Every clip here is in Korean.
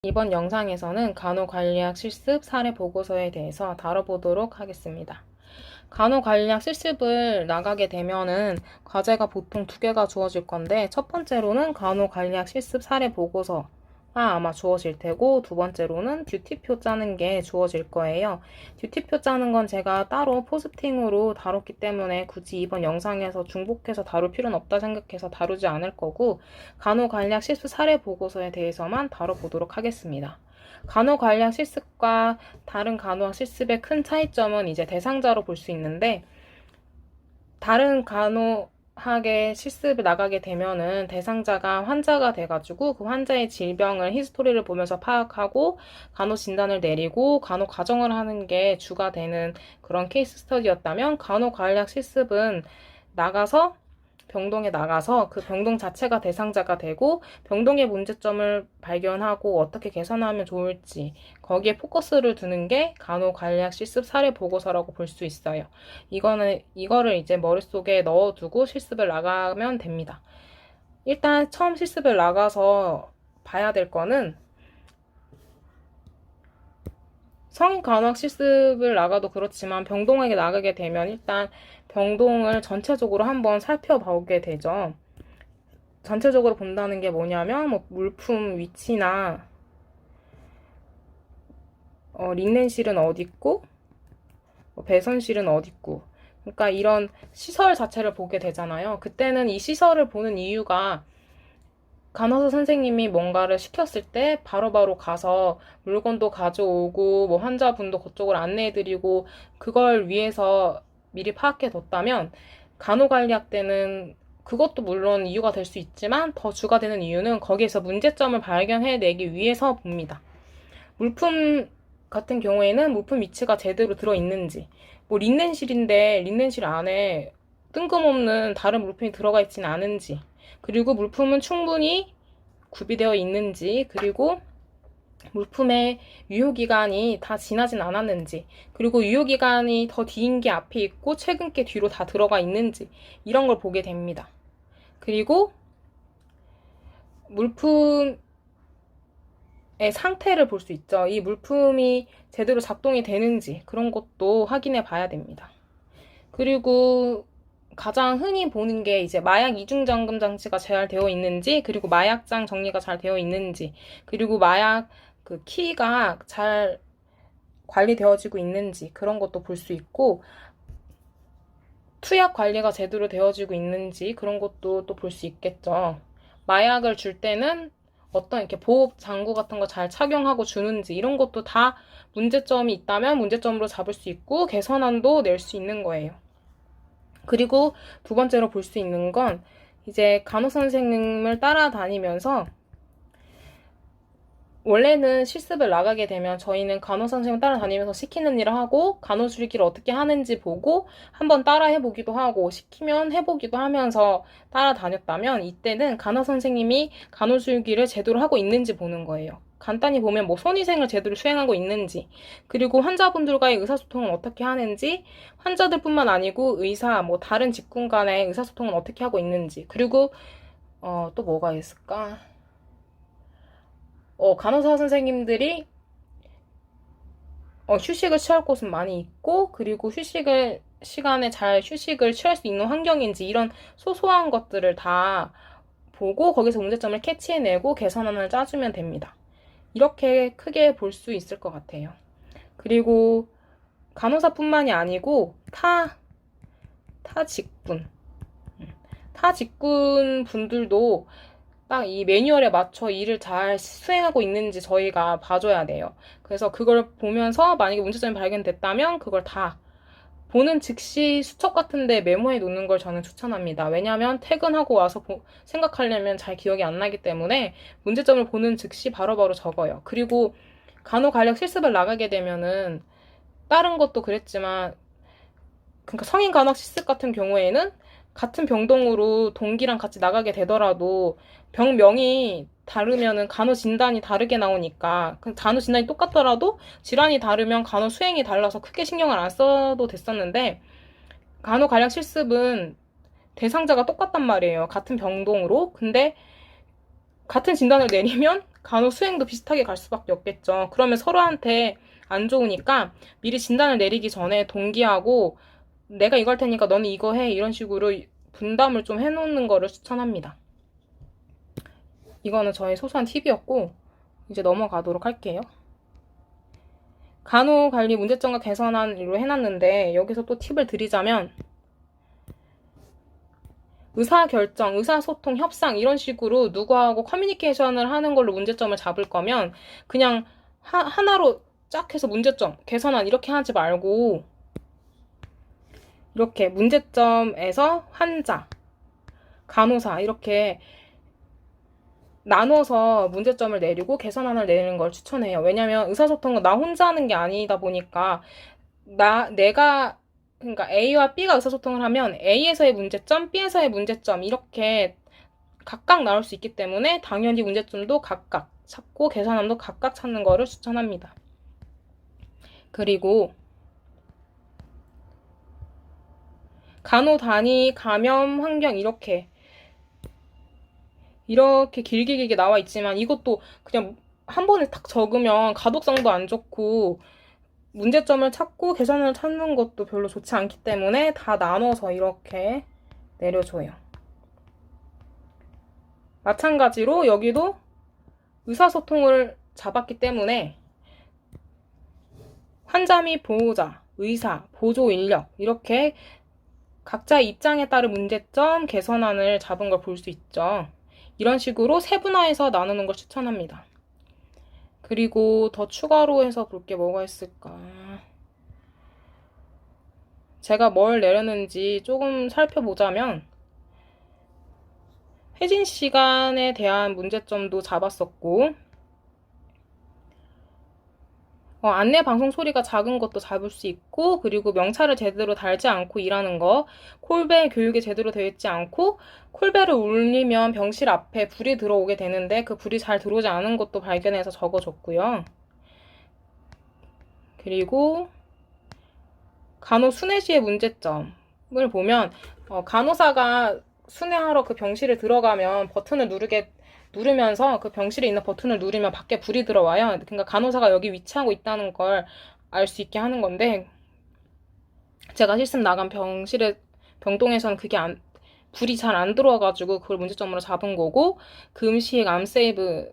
이번 영상에서는 간호관리학 실습 사례 보고서에 대해서 다뤄보도록 하겠습니다. 간호관리학 실습을 나가게 되면은 과제가 보통 2개가 주어질 건데, 첫 번째로는 간호관리학 실습 사례 보고서가 아마 주어질 테고, 두 번째로는 듀티표 짜는 게 주어질 거예요. 듀티표 짜는 건 제가 따로 포스팅으로 다뤘기 때문에 굳이 이번 영상에서 중복해서 다룰 필요는 없다 생각해서 다루지 않을 거고, 간호관리학 실습 사례 보고서에 대해서만 다뤄보도록 하겠습니다. 간호관리학 실습과 다른 간호학 실습의 큰 차이점은 이제 대상자로 볼 수 있는데, 다른 간호학의 실습을 나가게 되면은 대상자가 환자가 돼가지고 그 환자의 질병을 히스토리를 보면서 파악하고 간호 진단을 내리고 간호 가정을 하는 게 주가 되는 그런 케이스 스터디였다면, 간호관리학 실습은 병동에 나가서 그 병동 자체가 대상자가 되고 병동의 문제점을 발견하고 어떻게 개선하면 좋을지 거기에 포커스를 두는 게 간호관리학 실습 사례 보고서라고 볼 수 있어요. 이거를 이제 머릿속에 넣어두고 실습을 나가면 됩니다. 일단 처음 실습을 나가서 봐야 될 거는, 성인 간호학 실습을 나가도 그렇지만 병동에 나가게 되면 일단 병동을 전체적으로 한번 살펴보게 되죠. 전체적으로 본다는 게 뭐냐면, 뭐 물품 위치나 린넨실은 어디 있고 배선실은 어디 있고, 그러니까 이런 시설 자체를 보게 되잖아요. 그때는 이 시설을 보는 이유가, 간호사 선생님이 뭔가를 시켰을 때 바로바로 가서 물건도 가져오고 뭐 환자분도 그쪽으로 안내해드리고 그걸 위해서 미리 파악해뒀다면, 간호관리학 때는 그것도 물론 이유가 될 수 있지만 더 주가 되는 이유는 거기에서 문제점을 발견해내기 위해서 봅니다. 물품 같은 경우에는 물품 위치가 제대로 들어있는지, 뭐 린넨실인데 린넨실 안에 뜬금없는 다른 물품이 들어가 있지는 않은지, 그리고 물품은 충분히 구비되어 있는지, 그리고 물품의 유효기간이 다 지나진 않았는지, 그리고 유효기간이 더 뒤인 게 앞에 있고 최근 게 뒤로 다 들어가 있는지, 이런 걸 보게 됩니다. 그리고 물품의 상태를 볼 수 있죠. 이 물품이 제대로 작동이 되는지 그런 것도 확인해 봐야 됩니다. 그리고 가장 흔히 보는 게 이제 마약 이중 잠금 장치가 잘 되어 있는지, 그리고 마약장 정리가 잘 되어 있는지, 그리고 마약 그 키가 잘 관리되어지고 있는지 그런 것도 볼 수 있고, 투약 관리가 제대로 되어지고 있는지 그런 것도 또 볼 수 있겠죠. 마약을 줄 때는 어떤 이렇게 보호 장구 같은 거 잘 착용하고 주는지, 이런 것도 다 문제점이 있다면 문제점으로 잡을 수 있고 개선안도 낼 수 있는 거예요. 그리고 두 번째로 볼 수 있는 건, 이제 간호 선생님을 따라다니면서, 원래는 실습을 나가게 되면 저희는 간호 선생님 따라다니면서 시키는 일을 하고 간호줄기를 어떻게 하는지 보고 한번 따라 해보기도 하고 시키면 해보기도 하면서 따라다녔다면, 이때는 간호 선생님이 간호줄기를 제대로 하고 있는지 보는 거예요. 간단히 보면 뭐 손위생을 제대로 수행하고 있는지, 그리고 환자분들과의 의사소통은 어떻게 하는지, 환자들뿐만 아니고 의사, 뭐 다른 직군 간의 의사소통은 어떻게 하고 있는지, 그리고 또 뭐가 있을까? 간호사 선생님들이 휴식을 취할 곳은 많이 있고, 그리고 시간에 잘 휴식을 취할 수 있는 환경인지, 이런 소소한 것들을 다 보고 거기서 문제점을 캐치해내고 개선안을 짜주면 됩니다. 이렇게 크게 볼 수 있을 것 같아요. 그리고 간호사뿐만이 아니고 타 직군 분들도 딱 이 매뉴얼에 맞춰 일을 잘 수행하고 있는지 저희가 봐줘야 돼요. 그래서 그걸 보면서 만약에 문제점이 발견됐다면 그걸 다 보는 즉시 수첩 같은데 메모해 놓는 걸 저는 추천합니다. 왜냐하면 퇴근하고 와서 생각하려면 잘 기억이 안 나기 때문에 문제점을 보는 즉시 바로바로 적어요. 그리고 간호관리학 실습을 나가게 되면은, 다른 것도 그랬지만, 그러니까 성인 간호학 실습 같은 경우에는 같은 병동으로 동기랑 같이 나가게 되더라도 병명이 다르면은 간호 진단이 다르게 나오니까, 간호 진단이 똑같더라도 질환이 다르면 간호 수행이 달라서 크게 신경을 안 써도 됐었는데, 간호 관련 실습은 대상자가 똑같단 말이에요. 같은 병동으로. 근데 같은 진단을 내리면 간혹 수행도 비슷하게 갈 수밖에 없겠죠. 그러면 서로한테 안 좋으니까 미리 진단을 내리기 전에 동기하고 내가 이거 할 테니까 너는 이거 해. 이런 식으로 분담을 좀 해놓는 거를 추천합니다. 이거는 저의 소소한 팁이었고 이제 넘어가도록 할게요. 간호관리 문제점과 개선안으로 해놨는데 여기서 또 팁을 드리자면 의사결정, 의사소통, 협상 이런 식으로 누구하고 커뮤니케이션을 하는 걸로 문제점을 잡을 거면 그냥 하나로 쫙 해서 문제점, 개선안 이렇게 하지 말고 이렇게 문제점에서 환자, 간호사 이렇게 나눠서 문제점을 내리고 개선안을 내리는 걸 추천해요. 왜냐면 의사소통은 나 혼자 하는 게 아니다 보니까 그러니까 A와 B가 의사소통을 하면 A에서의 문제점, B에서의 문제점 이렇게 각각 나올 수 있기 때문에 당연히 문제점도 각각 찾고 개선안도 각각 찾는 거를 추천합니다. 그리고 간호단위, 감염, 환경 이렇게 길게 나와 있지만 이것도 그냥 한 번에 탁 적으면 가독성도 안 좋고 문제점을 찾고 개선을 찾는 것도 별로 좋지 않기 때문에 다 나눠서 이렇게 내려줘요. 마찬가지로 여기도 의사소통을 잡았기 때문에 환자 및 보호자, 의사, 보조 인력 이렇게 각자의 입장에 따른 문제점, 개선안을 잡은 걸 볼 수 있죠. 이런 식으로 세분화해서 나누는 걸 추천합니다. 그리고 더 추가로 해서 볼 게 뭐가 있을까? 제가 뭘 내렸는지 조금 살펴보자면 회진 시간에 대한 문제점도 잡았었고 안내 방송 소리가 작은 것도 잡을 수 있고 그리고 명찰을 제대로 달지 않고 일하는 거 콜벨 교육이 제대로 되어 있지 않고 콜벨을 울리면 병실 앞에 불이 들어오게 되는데 그 불이 잘 들어오지 않은 것도 발견해서 적어줬고요. 그리고 간호 순회 시의 문제점을 보면 간호사가 순회하러 그 병실에 들어가면 버튼을 누르면서 그 병실에 있는 버튼을 누르면 밖에 불이 들어와요. 그러니까 간호사가 여기 위치하고 있다는 걸 알 수 있게 하는 건데 제가 실습 나간 병동에서는 불이 잘 안 들어와가지고 그걸 문제점으로 잡은 거고 금식, 암세이브,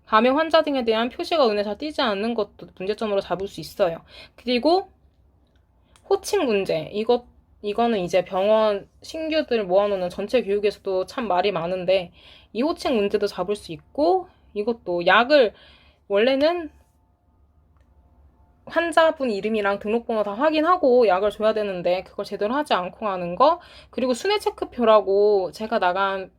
감염 환자 등에 대한 표시가 눈에 잘 띄지 않는 것도 문제점으로 잡을 수 있어요. 그리고 호칭 문제 이거는 이제 병원 신규들 모아놓는 전체 교육에서도 참 말이 많은데 이 호칭 문제도 잡을 수 있고 이것도 약을 원래는 환자분 이름이랑 등록번호 다 확인하고 약을 줘야 되는데 그걸 제대로 하지 않고 가는 거 그리고 순회 체크표라고 제가 나간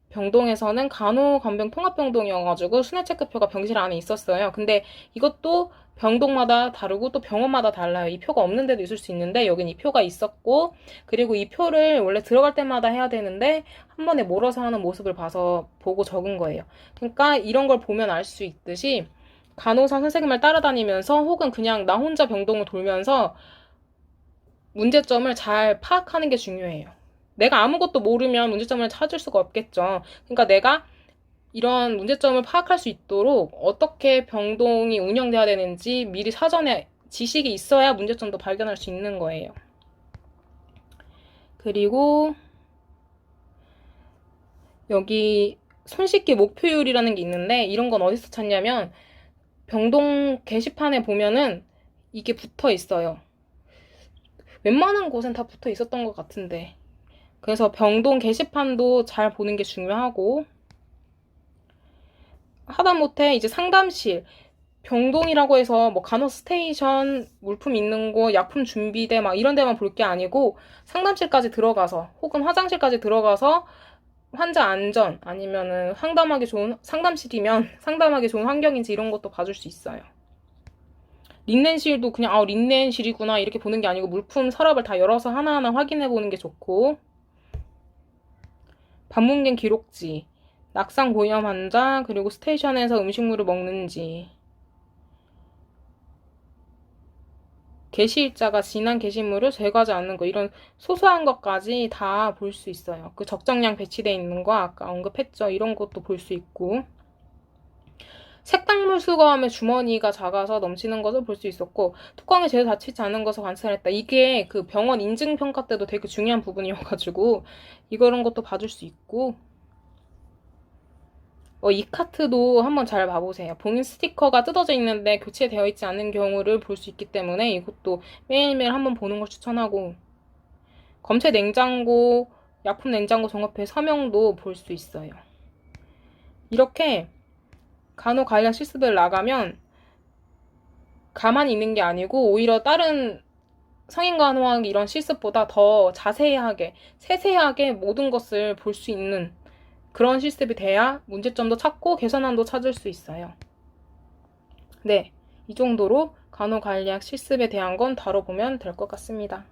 병동에서는 간호간병 통합병동이어가지고 순회 체크표가 병실 안에 있었어요. 근데 이것도 병동마다 다르고 또 병원마다 달라요. 이 표가 없는 데도 있을 수 있는데 여긴 이 표가 있었고 그리고 이 표를 원래 들어갈 때마다 해야 되는데 한 번에 몰아서 하는 모습을 보고 적은 거예요. 그러니까 이런 걸 보면 알 수 있듯이 간호사 선생님을 따라다니면서 혹은 그냥 나 혼자 병동을 돌면서 문제점을 잘 파악하는 게 중요해요. 내가 아무것도 모르면 문제점을 찾을 수가 없겠죠. 그러니까 내가 이런 문제점을 파악할 수 있도록 어떻게 병동이 운영돼야 되는지 미리 사전에 지식이 있어야 문제점도 발견할 수 있는 거예요. 그리고 여기 손쉽기 목표율이라는 게 있는데 이런 건 어디서 찾냐면 병동 게시판에 보면은 이게 붙어 있어요. 웬만한 곳엔 다 붙어 있었던 것 같은데 그래서 병동 게시판도 잘 보는 게 중요하고 하다못해 이제 상담실 병동이라고 해서 뭐 간호 스테이션 물품 있는 곳 약품 준비대 막 이런 데만 볼 게 아니고 상담실까지 들어가서 혹은 화장실까지 들어가서 환자 안전 아니면은 상담실이면 상담하기 좋은 환경인지 이런 것도 봐줄 수 있어요. 린넨실도 그냥 린넨실이구나 이렇게 보는 게 아니고 물품 서랍을 다 열어서 하나하나 확인해 보는 게 좋고 방문객 기록지 낙상 고위험 환자 그리고 스테이션에서 음식물을 먹는지 게시일자가 지난 게시물을 제거하지 않는 거 이런 소소한 것까지 다 볼 수 있어요. 그 적정량 배치되어 있는 거 아까 언급했죠. 이런 것도 볼 수 있고 색당물 수거함의 주머니가 작아서 넘치는 것을 볼 수 있었고 뚜껑이 제대로 닫히지 않은 것을 관찰했다. 이게 그 병원 인증평가 때도 되게 중요한 부분이어가지고 이런 것도 봐줄 수 있고 이 카트도 한번 잘 봐보세요. 봉인 스티커가 뜯어져 있는데 교체되어 있지 않은 경우를 볼 수 있기 때문에 이것도 매일매일 한번 보는 걸 추천하고 검체 냉장고, 약품 냉장고 종합회 서명도 볼 수 있어요. 이렇게 간호관리학 실습을 나가면 가만히 있는 게 아니고 오히려 다른 성인간호학 이런 실습보다 더 자세하게, 세세하게 모든 것을 볼 수 있는 그런 실습이 돼야 문제점도 찾고 개선안도 찾을 수 있어요. 네, 이 정도로 간호관리학 실습에 대한 건 다뤄보면 될 것 같습니다.